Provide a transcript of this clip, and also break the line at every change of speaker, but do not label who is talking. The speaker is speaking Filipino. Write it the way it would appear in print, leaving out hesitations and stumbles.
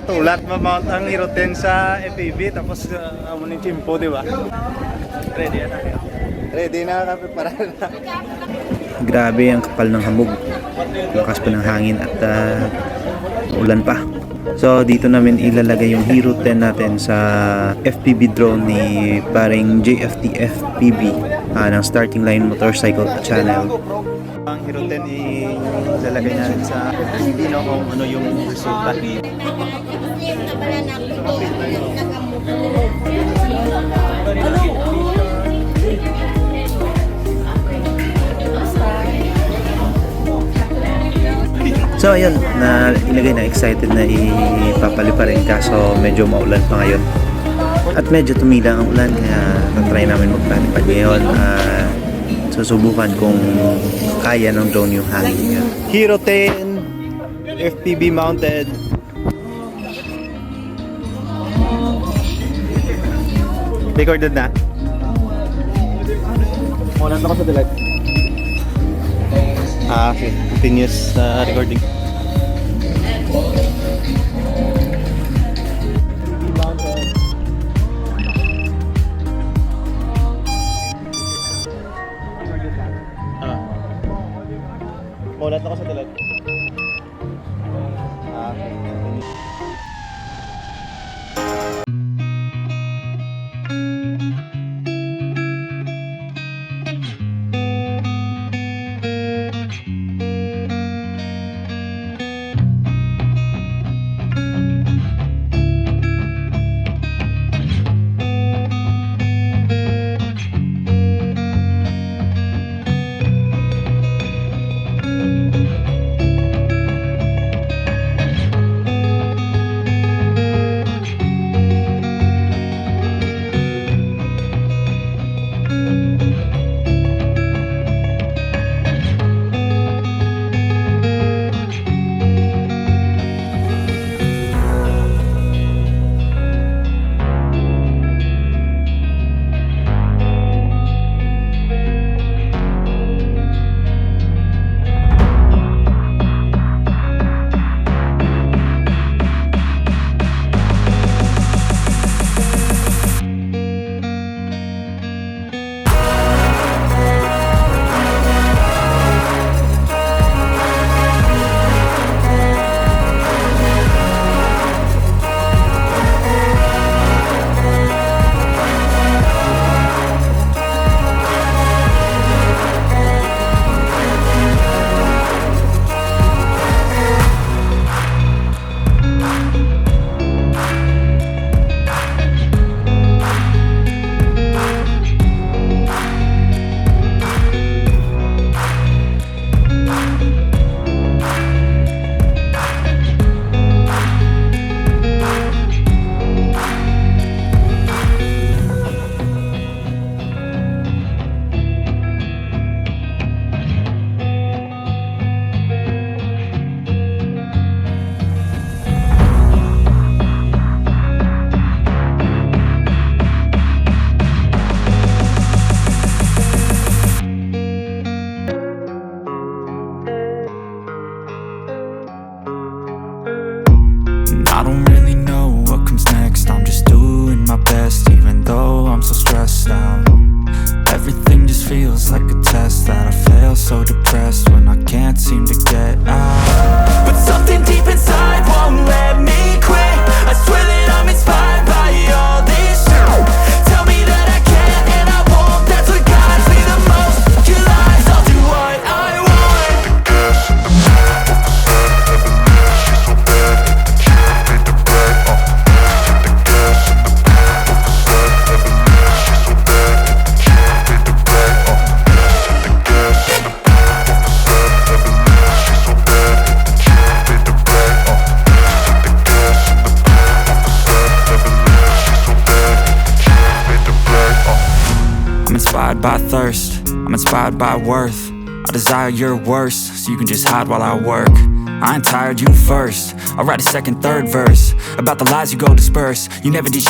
tulat ma-mount ang Hero 10 sa FPV tapos amo ni Chimpo, di ba? Ready na tayo. Ready na kami para na.
Grabe ang kapal ng hamog. Lakas pa ng hangin at ulan pa. So dito namin ilalagay yung Hero 10 natin sa FPV drone ni paring JFT FPV ng Starting Line Motorcycle Channel.
Ang Hero 10 ilalagay natin sa FPV, no, kung ano yung resulta.
So ayun, na ilagay na, excited na ipapalipa rin kaso medyo maulan pa ngayon. At medyo tumila ang ulan kaya natry namin magpalipad ngayon. Susubukan kung kaya ng drone yung hangin niya.
Hero 10 FPV mounted. Recorded na? Muna na ako sa delete. Okay. Continuous recording. Muna na ako sa delete. Okay.
I don't really know what comes next. I'm just doing my best, even though I'm so stressed out. Everything just feels like a test that I fail, so depressed when I can't seem to get out. But something deep inside won't let me quit. I swear that I'm inspired by all this shit. Tell me that I can and I won't. That's what guides me the most. Your lies, I'll do what I want. I'm inspired by thirst, I'm inspired by worth. I desire your worst, so you can just hide while I work. I ain't tired, you first. I'll write a second, third verse about the lies you go disperse. You never did